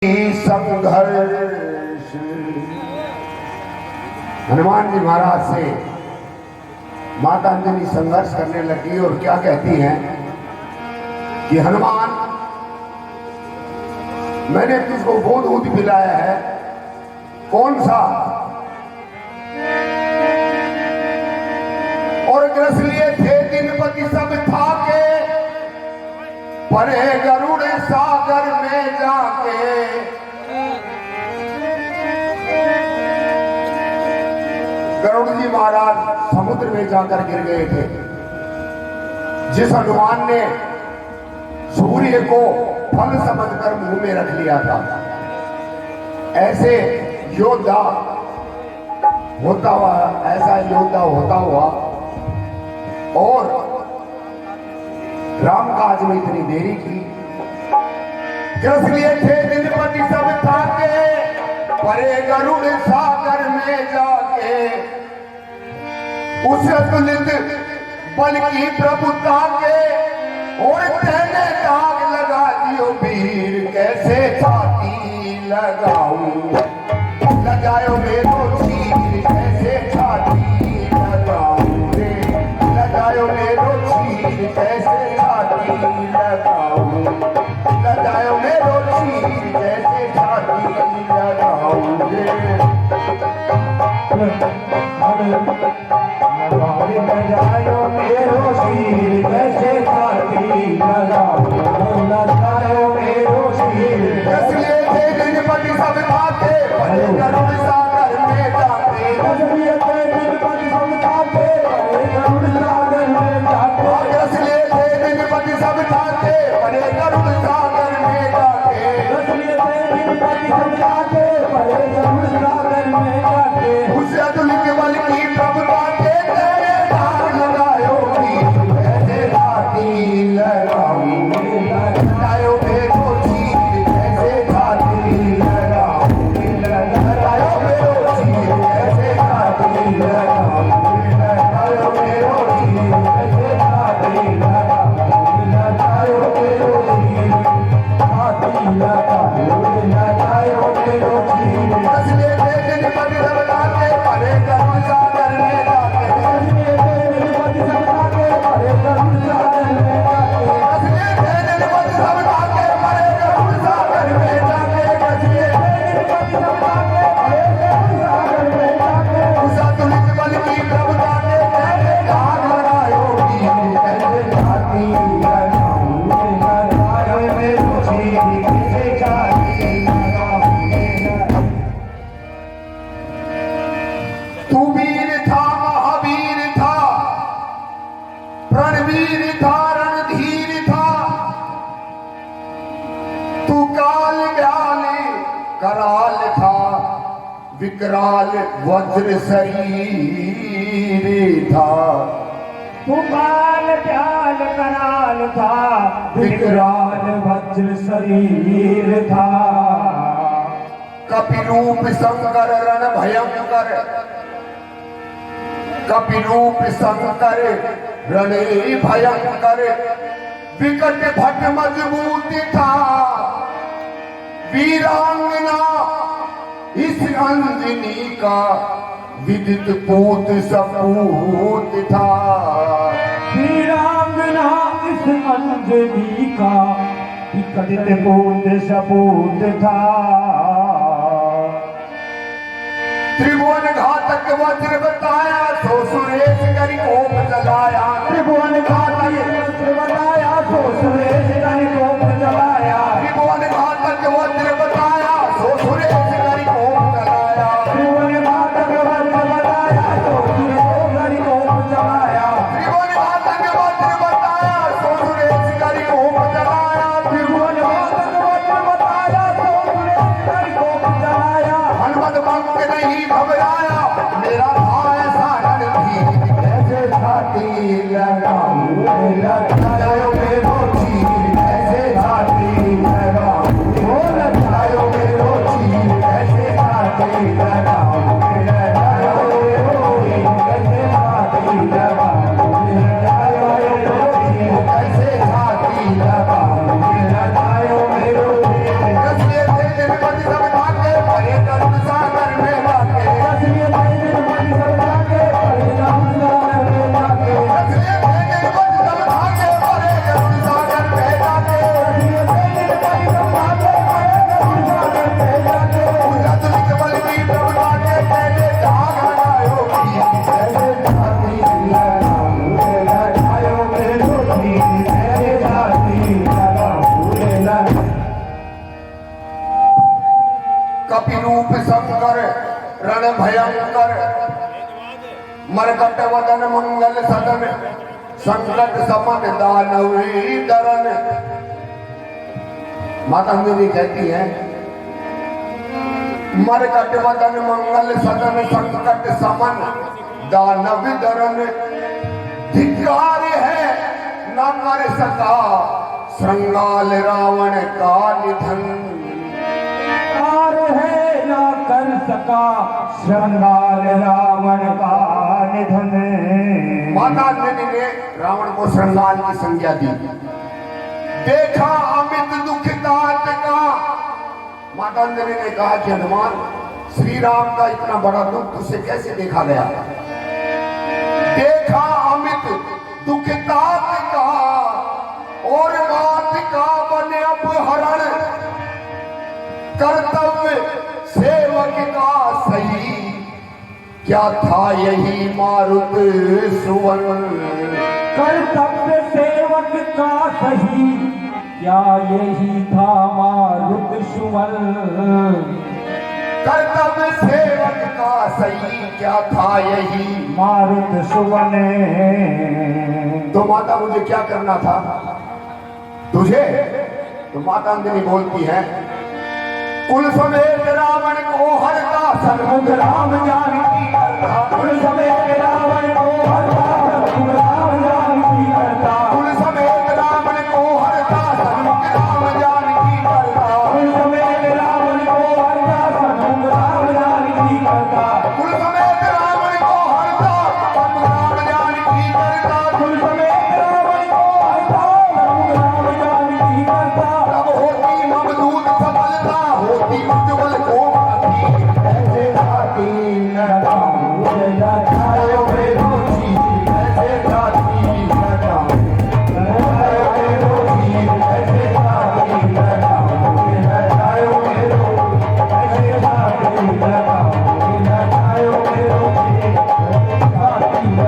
संघर्ष। हनुमान जी महाराज से माता अंजनी संघर्ष करने लगी और क्या कहती हैं कि हनुमान, मैंने तुझको वो दूध पिलाया है, कौन सा? और ग्रस लिए थे दिनपति सब थाके, परे गरुड़ सागर में जाके। गरुड़ जी महाराज समुद्र में जाकर गिर गए थे। जिस हनुमान ने सूर्य को फल समझकर मुंह में रख लिया था, ऐसे योद्धा होता हुआ, ऐसा योद्धा होता हुआ और राम काज में इतनी देरी की। ग्रस लिए थे दिनपति सब थाके, परे गरुड़ सागर में जाके। उस अतुलित बल की प्रभुता के और तेने दाग लगा दियो वीर, कैसे छाती लगाऊं लगायो मेरो चीर, कैसे छाती लगाऊं रे लगायो मेरो चीर, कैसे लगाऊं लगायो मेरो चीर, कैसे छाती लगाऊंगे। लगायो मेरो चीर, कैसे छाती लगाऊं लगायो मेरो चीर। इसलिए थे दिनपति सब थाके, परे गरुड़ सागर में जाके। इसलिए थे दिनपति सब थाके, परे गरुड़ सागर में जाके। इसलिए थे दिनपति सब थाके, परे गरुड़ सागर में जाके। इसलिए थे दिनपति सब थाके, परे गरुड़ सागर में जाके। उस अतुलित बल की प्रभुता के तेरे दाग लगायो वीर, कैसे छाती लगाऊं लगायो मेरो चीर, कैसे छाती लगाऊं लगायो मेरो चीर, कैसे छाती लगाऊं लगायो मेरो चीर, कैसे छाती लगाऊं लगायो मेरो चीर, छाती लगाऊं लगायो मेरो चीर। इसलिए थे दिनपति सब थाके, परे गरुड़ सागर में जाके। इसलिए थे दिनपति सब थाके, परे गरुड़ सागर में जाके। इसलिए थे दिनपति सब थाके, परे गरुड़ सागर में जाके। इसलिए थे दिनपति सब थाके, परे गरुड़ सागर में जाके। उस अतुलित बल की प्रभुता के तेरे दाग लगायो वीर, कैसे छाती लगाऊं लगायो मेरो चीर, कैसे छाती लगाऊं। तू वीर था, महावीर था, रणवीर था, रणधीर था। तू काल ज्ञान कराल था, विकराल वज्र शरीर था। तू काल ज्ञान कराल था, विकराल वज्र शरीर था। कपि रूप शंकर रण भयंकर, कपि रूप शंकर रणे भयंकर। विकट भट मजबूत था, वीरांगना इस अंजनी का विदित पूत सपूत था। वीरांगना इस अंजनी का विकट पूत सपूत था। त्रिभुवन घातक वज्र बताया, सो सुरेश करी कोप चलाया। त्रिभुवन घातक वज्र बताया, सो सुरेश करी कोप चलाया। त्रिभुवन घातक वज्र बताया, सो सुरेश करी कोप चलाया। त्रिभुवन घातक वज्र बताया, सो सुरेश करी कोप चलाया। त्रिभुवन घातक वज्र बताया, सो सुरेश करी कोप चलाया। त्रिभुवन घातक वज्र बताया, सो सुरेश करी कोप चलाया। हनुमत पंख नहीं घबराया, मेरा था ऐसा रणधीर, कैसे छाती लगाऊं लगायो मेरो चीर, कैसे छाती लगाऊं लगायो कपि रूप शंकर रण भयंकर मरकट वदन मंगल सदन संकट समन दानवी दरन। माता अंजलि कहती है मरकट वदन मंगल सदन संकट समन दानव दरन। धिक्कार है न कर सका श्रृंगाल रावण का निधन। धिक्कार है न कर सका श्रृंगाल रावण का निधन। माता अंजलि ने रावण को श्रृंगाल की संज्ञा दी। देखा अमित दुखितात का। माता अंजलि ने कहा कि हनुमान श्री राम का इतना बड़ा दुख तुझसे कैसे देखा गया। देखा अमित दुखितात का और मात का बने अपहरण। कर्तव्य सेवक का सही क्या था यही मारुत सुवन। कर्तव्य सेवक का सही क्या यही था मारुत सुवन। कर्तव्य सेवक का सही क्या था यही मारुत सुवन। तो माता मुझे क्या करना था तुझे। तो माता अंजलि बोलती है कुल समेत रावण को हरता सन्मुख राम जानकी करता। कुल समेत रावण को हरता सन्मुख राम जानकी करता। कुल समेत रावण को हरता सन्मुख राम जानकी करता। कुल समेत रावण को हरता सन्मुख राम जानकी करता। कुल समेत रावण को हरता सन्मुख राम जानकी करता। कुल समेत रावण को हरता सन्मुख राम जानकी करता। तब होती ममदूत सफलता होती उज्ज्वल कोटि। ऐसे जाति न मुझे जायो रे रोजी। ऐसे जाति न जायो रे रोजी। ऐसे जाति न जायो रे रोजी। ऐसे जाति न जायो रे रोजी। जाति न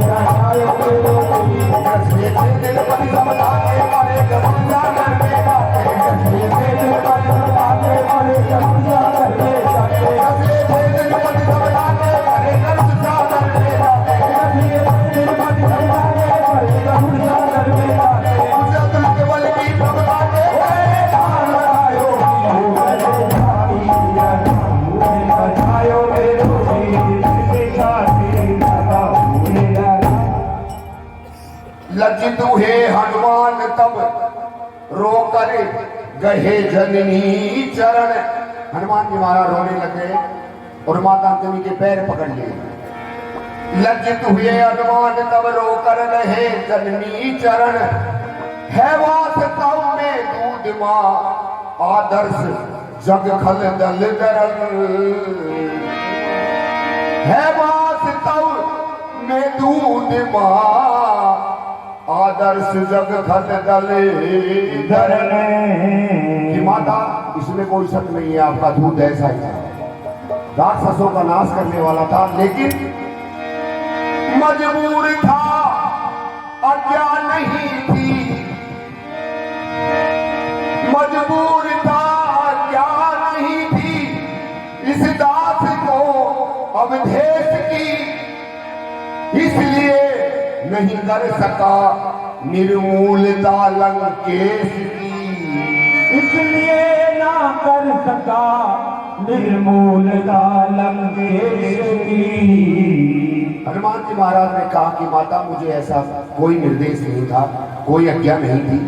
जायो रे रोजी। कसले दिल पति समझा के मारे गरुजा करके गाते। कसले दिल पति समझा के मारे गरुजा करके गाते। कसले दिल पति समझा के मारे गरुजा करके गाते। कसले दिल पति समझा के मारे गरुजा करके गाते। उसे अतुल केवल की प्रभुता के ओए दान लगायो मुझे जाति मुझे बचायो रे रोजी। ऐसे जाति लगा मुझे लगा। लज्जित हुए हनुमान तब रो कर गहे जननी चरण। हनुमान जी महाराज रोने लगे और माता अंजलि के पैर पकड़ लिए। लज्जित हुए हनुमान तब रो कर रहे जननी चरण। है वास्तव में दूध माँ आदर्श जग खल दल दरन। है वास्तव में दूध माँ आदर्श जग खल दल दरन। कि माता इसमें कोई शक नहीं है आपका दूध ऐसा ही था। राक्षसों का नाश करने वाला था लेकिन मजबूर था आज्ञा नहीं थी। मजबूर था आज्ञा नहीं थी। इस दास को अवधेश की इसलिए नहीं कर सका निर्मूलता लंकेश की। इसलिए ना कर सका निर्मूलता लंकेश की। हनुमान जी महाराज ने कहा कि माता मुझे ऐसा कोई निर्देश नहीं था कोई आज्ञा नहीं थी।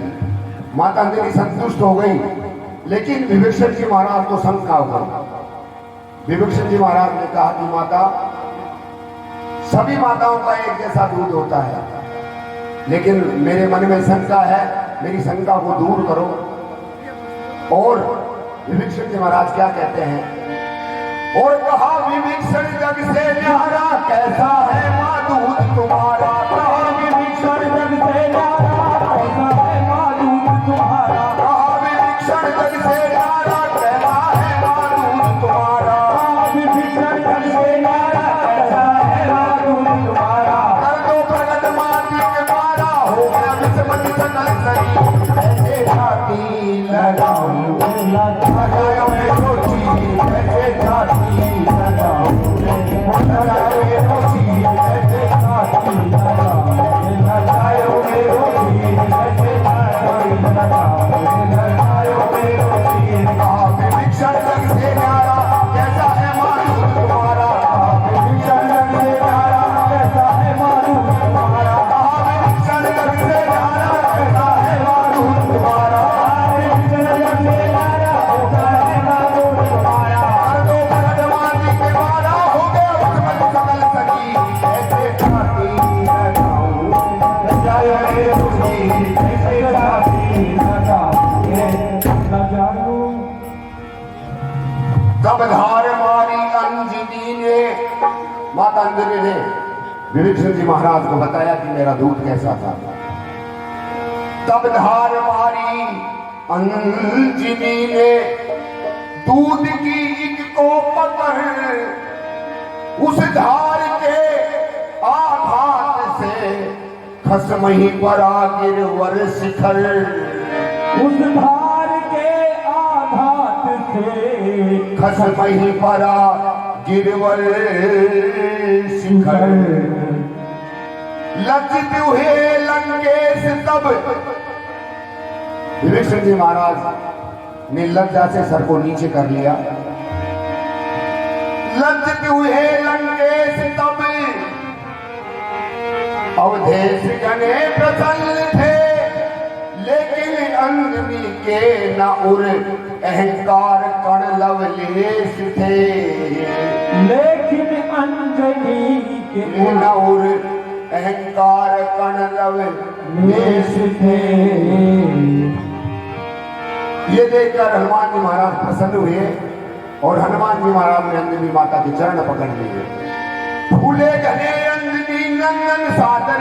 माता अंजलि संतुष्ट हो गई लेकिन विभीषण जी महाराज को शंका हो गई। विभीषण जी महाराज ने कहा कि माता सभी माताओं का एक जैसा दूध होता है लेकिन मेरे मन में शंका है मेरी शंका को दूर करो। और विभीषण जी महाराज क्या कहते हैं और कहा विभीषण जग से न्यारा कैसा है माँ दूध तुम्हारा। कहा विभीषण जग से न्यारा कैसा है माँ दूध तुम्हारा। कहा विभीषण जग से न्यारा कैसा है माँ दूध तुम्हारा। कहा विभीषण जग से न्यारा कैसा है माँ दूध तुम्हारा। कर दो प्रगट माती के मारा हो गया विस्मृति सकल सरी। ऐसे छाती लगाऊं लगायो रे रोटी। छाती लगाओ लगाओ मेरो शीर कैसे छाती लगाओ मेरो शीर कैसे छाती लगाओ मेरो शीर आप विक्षण रंग से न्यारा कैसा है मालूम तुम्हारा आप विक्षण रंग से न्यारा कैसा है मालूम तुम्हारा आप विक्षण रंग से न्यारा कैसा है मालूम तुम्हारा आप विक्षण रंग से न्यारा कैसा है मालूम तुम्हारा दो भरदवानी के मारा हो गया उसमें सकल सकी ऐसे छाती लगाऊं लगाओ मेरो शीर कैसे छाती लगाऊं तब धार मारी अंजनी ने माता अंजनी ने विभीषण जी महाराज को बताया कि मेरा दूध कैसा था। तब धार मारी अंजनी ने दूध की एक को पकड़ उस धार के आघात से खसमही परा गिरवर शिखर उस धार के आघात से खसमही परा गिरवर शिखर लज्जित हुए लंकेश तब विभीषण जी महाराज ने लज्जा से सर को नीचे कर लिया। लज्जित हुए लंकेश तब अवधेश जने प्रसन्न थे लेकिन अंजनी के न उर अहंकार कण लवलेश थे लेकिन अंजनी के न उर अहंकार कण लवलेश थे। ये देखकर हनुमान जी महाराज प्रसन्न हुए और हनुमान जी महाराज ने अंजनी माता के चरण पकड़ लिए। फूले घने अंजनी नंदन सादर